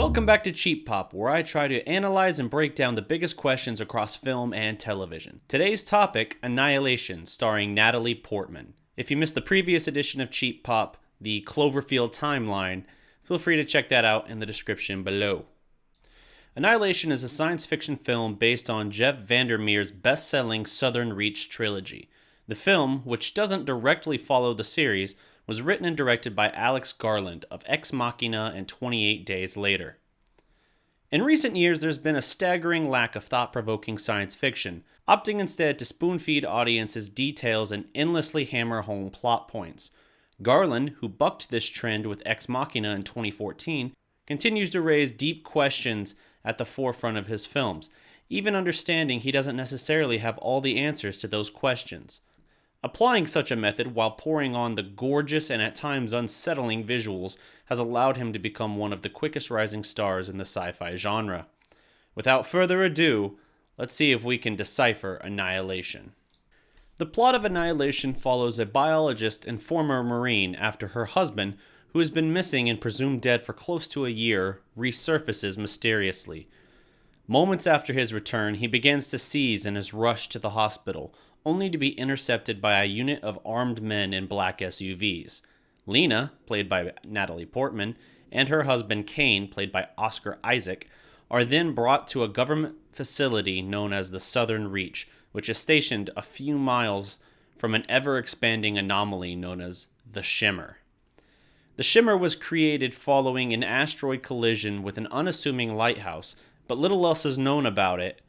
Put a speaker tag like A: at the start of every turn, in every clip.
A: Welcome back to Cheap Pop, where I try to analyze and break down the biggest questions across film and television. Today's topic, Annihilation, starring Natalie Portman. If you missed the previous edition of Cheap Pop, the Cloverfield timeline, feel free to check that out in the description below. Annihilation is a science fiction film based on Jeff Vandermeer's best-selling Southern Reach trilogy. The film, which doesn't directly follow the series, was written and directed by Alex Garland of Ex Machina and 28 Days Later. In recent years, there's been a staggering lack of thought-provoking science fiction, opting instead to spoon-feed audiences details and endlessly hammer home plot points. Garland, who bucked this trend with Ex Machina in 2014, continues to raise deep questions at the forefront of his films, even understanding he doesn't necessarily have all the answers to those questions. Applying such a method while pouring on the gorgeous and at times unsettling visuals has allowed him to become one of the quickest rising stars in the sci-fi genre. Without further ado, let's see if we can decipher Annihilation. The plot of Annihilation follows a biologist and former Marine after her husband, who has been missing and presumed dead for close to a year, resurfaces mysteriously. Moments after his return, he begins to seize and is rushed to the hospital, only to be intercepted by a unit of armed men in black SUVs. Lena, played by Natalie Portman, and her husband Kane, played by Oscar Isaac, are then brought to a government facility known as the Southern Reach, which is stationed a few miles from an ever-expanding anomaly known as the Shimmer. The Shimmer was created following an asteroid collision with an unassuming lighthouse, but little else is known about it,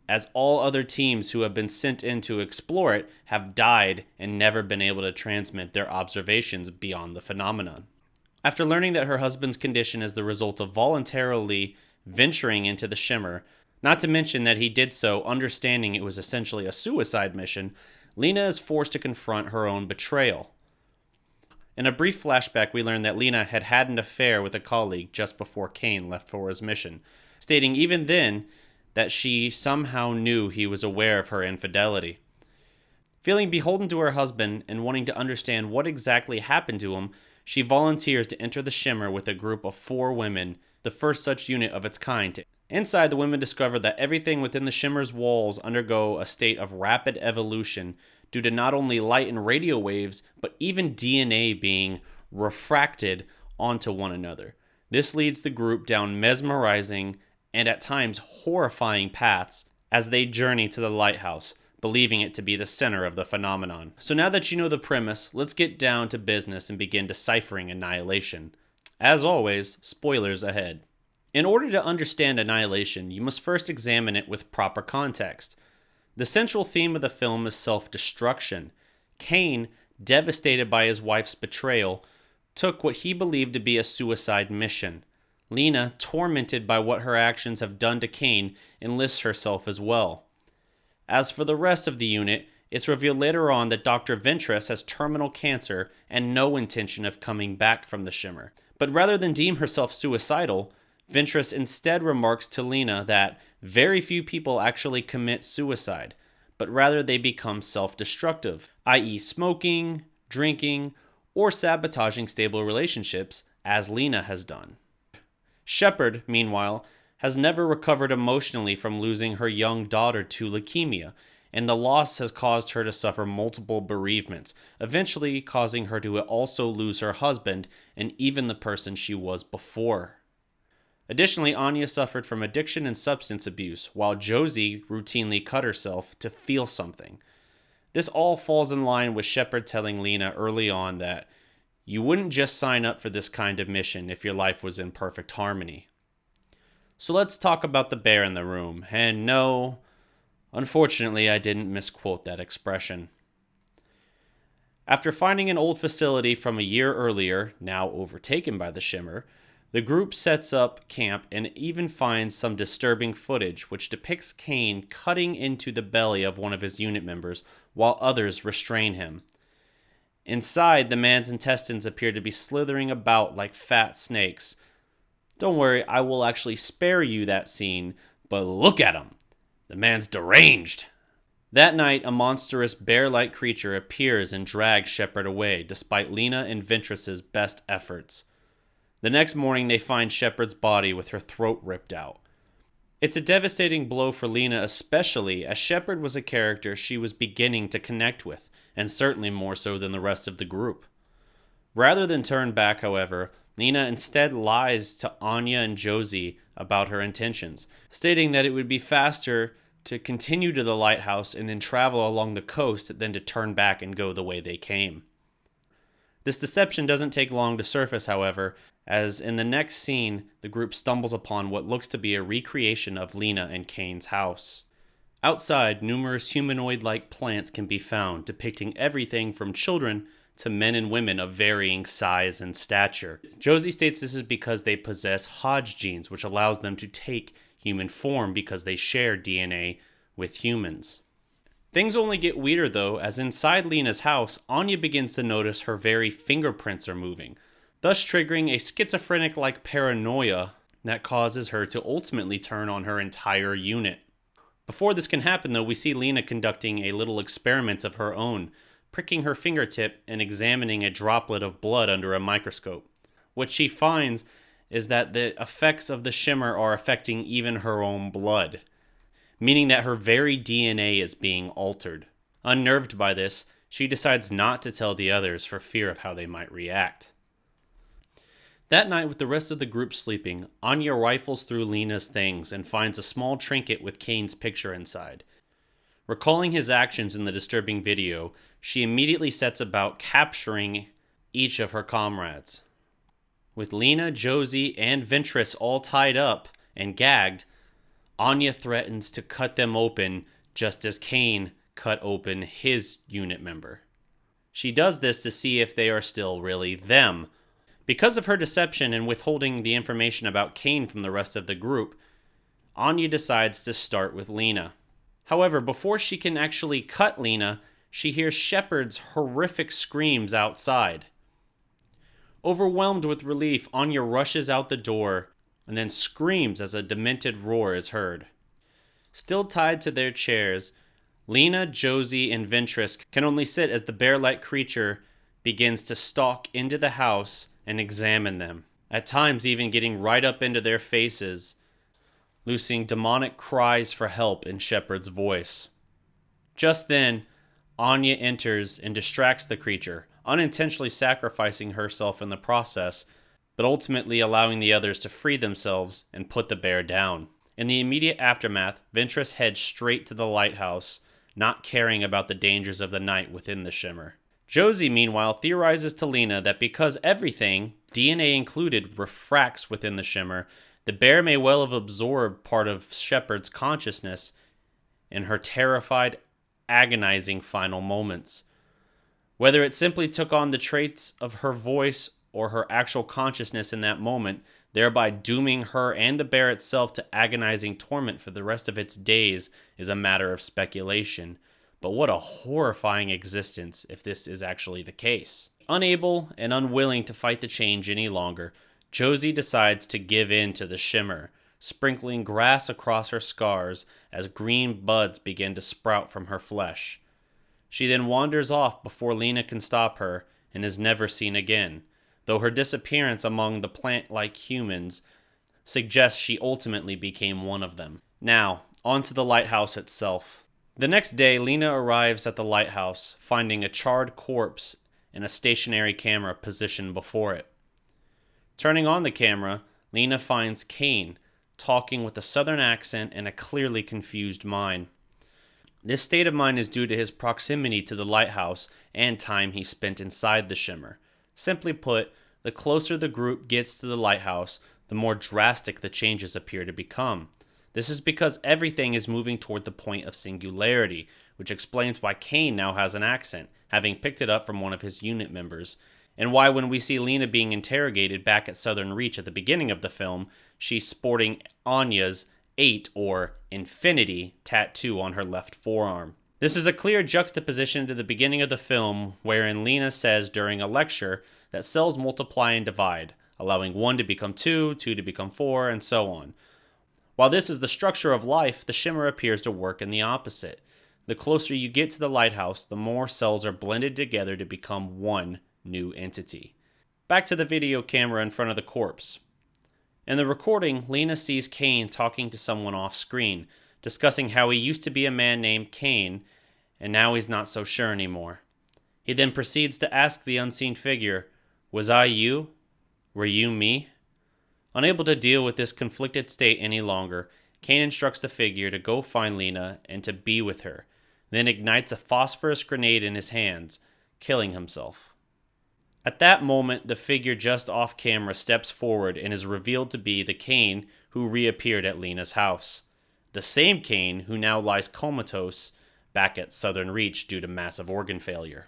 A: as all other teams who have been sent in to explore it have died and never been able to transmit their observations beyond the phenomenon. After learning that her husband's condition is the result of voluntarily venturing into the Shimmer, not to mention that he did so understanding it was essentially a suicide mission, Lena is forced to confront her own betrayal. In a brief flashback, we learn that Lena had an affair with a colleague just before Kane left for his mission, stating even then that she somehow knew he was aware of her infidelity. Feeling beholden to her husband and wanting to understand what exactly happened to him, she volunteers to enter the Shimmer with a group of 4 women, the first such unit of its kind. Inside, the women discover that everything within the Shimmer's walls undergo a state of rapid evolution due to not only light and radio waves, but even DNA being refracted onto one another. This leads the group down mesmerizing and at times horrifying paths as they journey to the lighthouse, believing it to be the center of the phenomenon. So now that you know the premise, let's get down to business and begin deciphering Annihilation. As always, spoilers ahead. In order to understand Annihilation, you must first examine it with proper context. The central theme of the film is self-destruction. Kane, devastated by his wife's betrayal, took what he believed to be a suicide mission. Lena, tormented by what her actions have done to Kane, enlists herself as well. As for the rest of the unit, it's revealed later on that Dr. Ventress has terminal cancer and no intention of coming back from the Shimmer. But rather than deem herself suicidal, Ventress instead remarks to Lena that very few people actually commit suicide, but rather they become self-destructive, i.e. smoking, drinking, or sabotaging stable relationships, as Lena has done. Shepard, meanwhile, has never recovered emotionally from losing her young daughter to leukemia, and the loss has caused her to suffer multiple bereavements, eventually causing her to also lose her husband and even the person she was before. Additionally, Anya suffered from addiction and substance abuse, while Josie routinely cut herself to feel something. This all falls in line with Shepard telling Lena early on that you wouldn't just sign up for this kind of mission if your life was in perfect harmony. So let's talk about the bear in the room. And no, unfortunately, I didn't misquote that expression. After finding an old facility from a year earlier, now overtaken by the Shimmer, the group sets up camp and even finds some disturbing footage which depicts Kane cutting into the belly of one of his unit members while others restrain him. Inside, the man's intestines appear to be slithering about like fat snakes. Don't worry, I will actually spare you that scene, but look at him! The man's deranged! That night, a monstrous bear-like creature appears and drags Shepard away, despite Lena and Ventress's best efforts. The next morning, they find Shepard's body with her throat ripped out. It's a devastating blow for Lena, especially as Shepard was a character she was beginning to connect with, and certainly more so than the rest of the group. Rather than turn back, however, Lena instead lies to Anya and Josie about her intentions, stating that it would be faster to continue to the lighthouse and then travel along the coast than to turn back and go the way they came. This deception doesn't take long to surface, however, as in the next scene, the group stumbles upon what looks to be a recreation of Lena and Kane's house. Outside, numerous humanoid-like plants can be found, depicting everything from children to men and women of varying size and stature. Josie states this is because they possess Hodge genes, which allows them to take human form because they share DNA with humans. Things only get weirder though, as inside Lena's house, Anya begins to notice her very fingerprints are moving, thus triggering a schizophrenic-like paranoia that causes her to ultimately turn on her entire unit. Before this can happen though, we see Lena conducting a little experiment of her own, pricking her fingertip and examining a droplet of blood under a microscope. What she finds is that the effects of the shimmer are affecting even her own blood, meaning that her very DNA is being altered. Unnerved by this, she decides not to tell the others for fear of how they might react. That night, with the rest of the group sleeping, Anya rifles through Lena's things and finds a small trinket with Kane's picture inside. Recalling his actions in the disturbing video, she immediately sets about capturing each of her comrades. With Lena, Josie, and Ventress all tied up and gagged, Anya threatens to cut them open just as Kane cut open his unit member. She does this to see if they are still really them. Because of her deception and withholding the information about Kane from the rest of the group, Anya decides to start with Lena. However, before she can actually cut Lena, she hears Shepard's horrific screams outside. Overwhelmed with relief, Anya rushes out the door and then screams as a demented roar is heard. Still tied to their chairs, Lena, Josie, and Ventress can only sit as the bear-like creature begins to stalk into the house and examine them, at times even getting right up into their faces, loosing demonic cries for help in Shepard's voice. Just then, Anya enters and distracts the creature, unintentionally sacrificing herself in the process, but ultimately allowing the others to free themselves and put the bear down. In the immediate aftermath, Ventress heads straight to the lighthouse, not caring about the dangers of the night within the Shimmer. Josie, meanwhile, theorizes to Lena that because everything, DNA included, refracts within the Shimmer, the bear may well have absorbed part of Shepard's consciousness in her terrified, agonizing final moments. Whether it simply took on the traits of her voice or her actual consciousness in that moment, thereby dooming her and the bear itself to agonizing torment for the rest of its days, is a matter of speculation. But what a horrifying existence if this is actually the case. Unable and unwilling to fight the change any longer, Josie decides to give in to the Shimmer, sprinkling grass across her scars as green buds begin to sprout from her flesh. She then wanders off before Lena can stop her and is never seen again, though her disappearance among the plant-like humans suggests she ultimately became one of them. Now, on to the lighthouse itself. The next day, Lena arrives at the lighthouse, finding a charred corpse and a stationary camera positioned before it. Turning on the camera, Lena finds Kane, talking with a southern accent and a clearly confused mind. This state of mind is due to his proximity to the lighthouse and time he spent inside the Shimmer. Simply put, the closer the group gets to the lighthouse, the more drastic the changes appear to become. This is because everything is moving toward the point of singularity, which explains why Kane now has an accent, having picked it up from one of his unit members, and why when we see Lena being interrogated back at Southern Reach at the beginning of the film, she's sporting Anya's 8 or infinity tattoo on her left forearm. This is a clear juxtaposition to the beginning of the film, wherein Lena says during a lecture that cells multiply and divide, allowing 1 to become 2, 2 to become 4, and so on. While this is the structure of life, the Shimmer appears to work in the opposite. The closer you get to the lighthouse, the more cells are blended together to become one new entity. Back to the video camera in front of the corpse. In the recording, Lena sees Kane talking to someone off screen, discussing how he used to be a man named Kane, and now he's not so sure anymore. He then proceeds to ask the unseen figure, "Was I you? Were you me?" Unable to deal with this conflicted state any longer, Kane instructs the figure to go find Lena and to be with her, then ignites a phosphorus grenade in his hands, killing himself. At that moment, the figure just off camera steps forward and is revealed to be the Kane who reappeared at Lena's house. The same Kane who now lies comatose back at Southern Reach due to massive organ failure.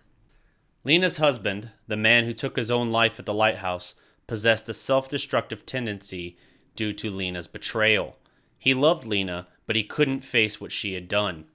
A: Lena's husband, the man who took his own life at the lighthouse, possessed a self-destructive tendency due to Lena's betrayal. He loved Lena, but he couldn't face what she had done.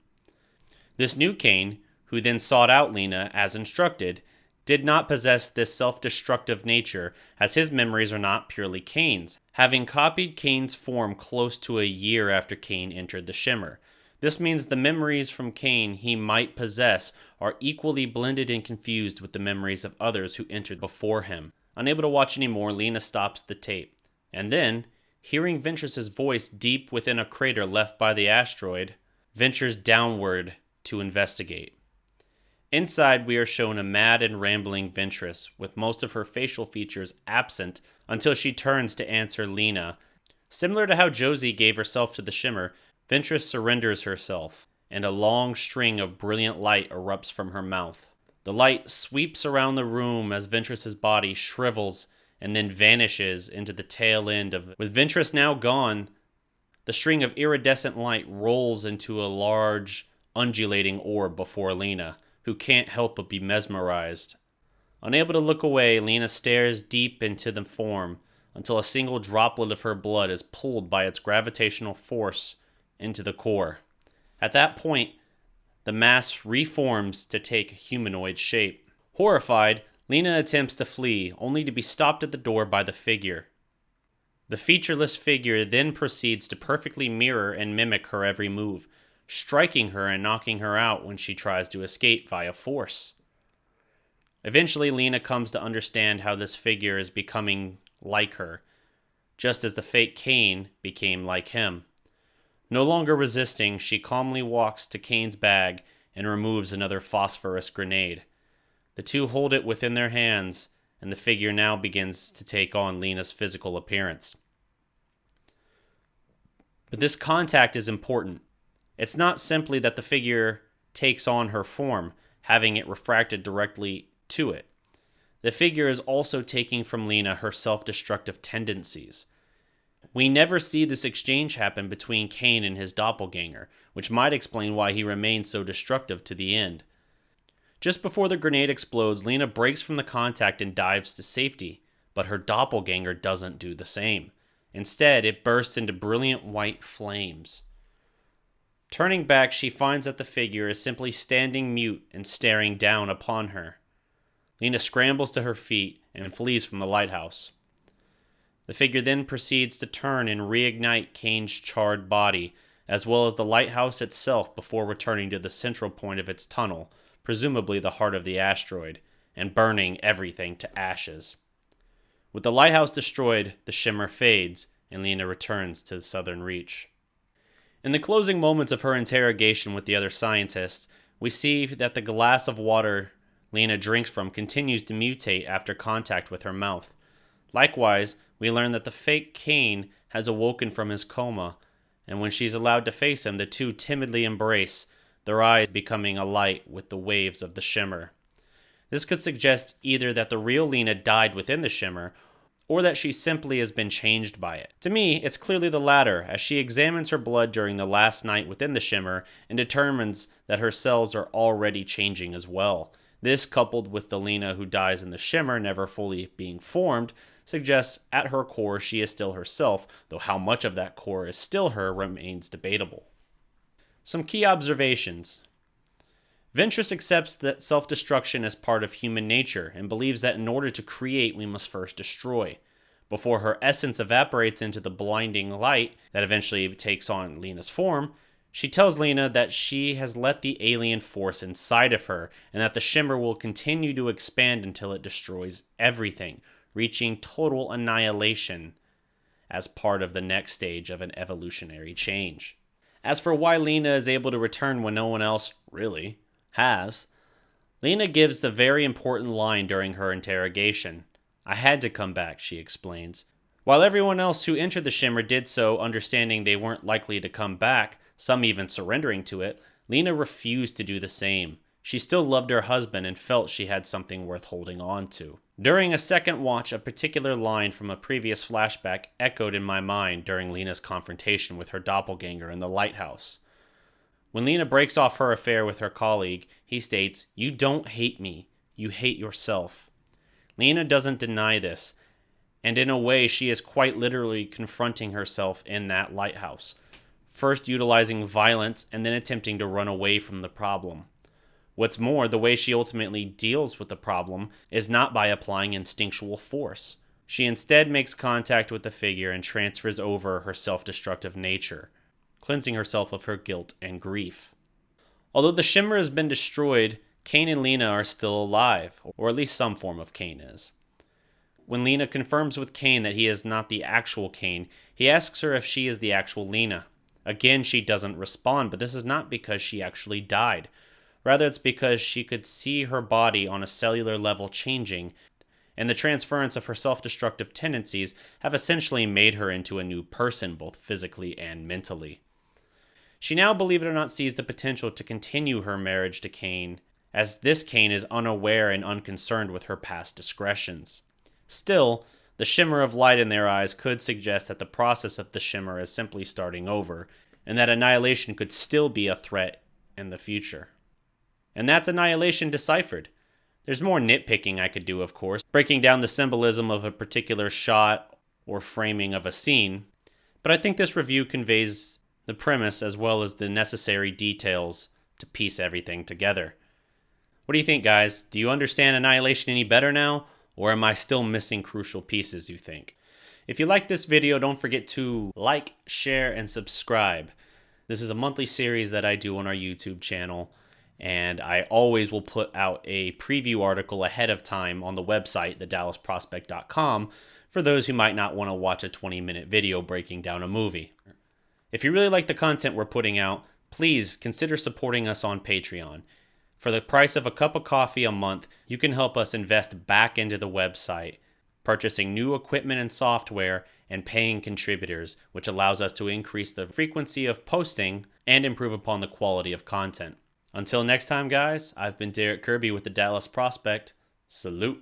A: This new Kane, who then sought out Lena as instructed, did not possess this self-destructive nature, as his memories are not purely Kane's, having copied Kane's form close to a year after Kane entered the Shimmer. This means the memories from Kane he might possess are equally blended and confused with the memories of others who entered before him. Unable to watch anymore, Lena stops the tape. And then, hearing Ventress's voice deep within a crater left by the asteroid, ventures downward to investigate. Inside, we are shown a mad and rambling Ventress, with most of her facial features absent until she turns to answer Lena. Similar to how Josie gave herself to the Shimmer, Ventress surrenders herself, and a long string of brilliant light erupts from her mouth. The light sweeps around the room as Ventress's body shrivels and then vanishes into the tail end of... With Ventress now gone, the string of iridescent light rolls into a large, undulating orb before Lena, who can't help but be mesmerized. Unable to look away, Lena stares deep into the form until a single droplet of her blood is pulled by its gravitational force into the core. At that point, the mass reforms to take a humanoid shape. Horrified, Lena attempts to flee, only to be stopped at the door by the figure. The featureless figure then proceeds to perfectly mirror and mimic her every move, striking her and knocking her out when she tries to escape via force. Eventually, Lena comes to understand how this figure is becoming like her, just as the fake Kane became like him. No longer resisting, she calmly walks to Kane's bag and removes another phosphorus grenade. The two hold it within their hands, and the figure now begins to take on Lena's physical appearance. But this contact is important. It's not simply that the figure takes on her form, having it refracted directly to it. The figure is also taking from Lena her self-destructive tendencies. We never see this exchange happen between Kane and his doppelganger, which might explain why he remains so destructive to the end. Just before the grenade explodes, Lena breaks from the contact and dives to safety, but her doppelganger doesn't do the same. Instead, it bursts into brilliant white flames. Turning back, she finds that the figure is simply standing mute and staring down upon her. Lena scrambles to her feet and flees from the lighthouse. The figure then proceeds to turn and reignite Kane's charred body, as well as the lighthouse itself, before returning to the central point of its tunnel, presumably the heart of the asteroid, and burning everything to ashes. With the lighthouse destroyed, the Shimmer fades, and Lena returns to the Southern Reach. In the closing moments of her interrogation with the other scientists, we see that the glass of water Lena drinks from continues to mutate after contact with her mouth. Likewise, we learn that the fake Kane has awoken from his coma, and when she's allowed to face him, the two timidly embrace, their eyes becoming alight with the waves of the Shimmer. This could suggest either that the real Lena died within the Shimmer, or that she simply has been changed by it. To me, it's clearly the latter, as she examines her blood during the last night within the Shimmer and determines that her cells are already changing as well. This, coupled with the Lena who dies in the Shimmer never fully being formed, suggests at her core she is still herself, though how much of that core is still her remains debatable. Some key observations. Ventress accepts that self-destruction is part of human nature and believes that in order to create, we must first destroy. Before her essence evaporates into the blinding light that eventually takes on Lena's form, she tells Lena that she has let the alien force inside of her and that the Shimmer will continue to expand until it destroys everything, reaching total annihilation as part of the next stage of an evolutionary change. As for why Lena is able to return when no one else really has, Lena gives the very important line during her interrogation. "I had to come back," she explains. While everyone else who entered the Shimmer did so understanding they weren't likely to come back, some even surrendering to it, Lena refused to do the same. She still loved her husband and felt she had something worth holding on to. During a second watch, a particular line from a previous flashback echoed in my mind during Lena's confrontation with her doppelganger in the lighthouse. When Lena breaks off her affair with her colleague, he states, "You don't hate me, you hate yourself." Lena doesn't deny this, and in a way she is quite literally confronting herself in that lighthouse, first utilizing violence and then attempting to run away from the problem. What's more, the way she ultimately deals with the problem is not by applying instinctual force. She instead makes contact with the figure and transfers over her self-destructive nature, cleansing herself of her guilt and grief. Although the Shimmer has been destroyed, Kane and Lena are still alive, or at least some form of Kane is. When Lena confirms with Kane that he is not the actual Kane, he asks her if she is the actual Lena. Again, she doesn't respond, but this is not because she actually died. Rather, it's because she could see her body on a cellular level changing, and the transference of her self-destructive tendencies have essentially made her into a new person, both physically and mentally. She now, believe it or not, sees the potential to continue her marriage to Kane, as this Kane is unaware and unconcerned with her past discretions. Still, the shimmer of light in their eyes could suggest that the process of the Shimmer is simply starting over, and that annihilation could still be a threat in the future. And that's Annihilation Deciphered. There's more nitpicking I could do, of course, breaking down the symbolism of a particular shot or framing of a scene, but I think this review conveys the premise as well as the necessary details to piece everything together. What do you think, guys? Do you understand Annihilation any better now, or am I still missing crucial pieces, you think? If you like this video, don't forget to like, share, and subscribe. This is a monthly series that I do on our YouTube channel, and I always will put out a preview article ahead of time on the website, thedallasprospect.com, for those who might not want to watch a 20-minute video breaking down a movie. If you really like the content we're putting out, please consider supporting us on Patreon. For the price of a cup of coffee a month, you can help us invest back into the website, purchasing new equipment and software, and paying contributors, which allows us to increase the frequency of posting and improve upon the quality of content. Until next time, guys, I've been Darreck Kirby with the Dallas Prospect. Salute.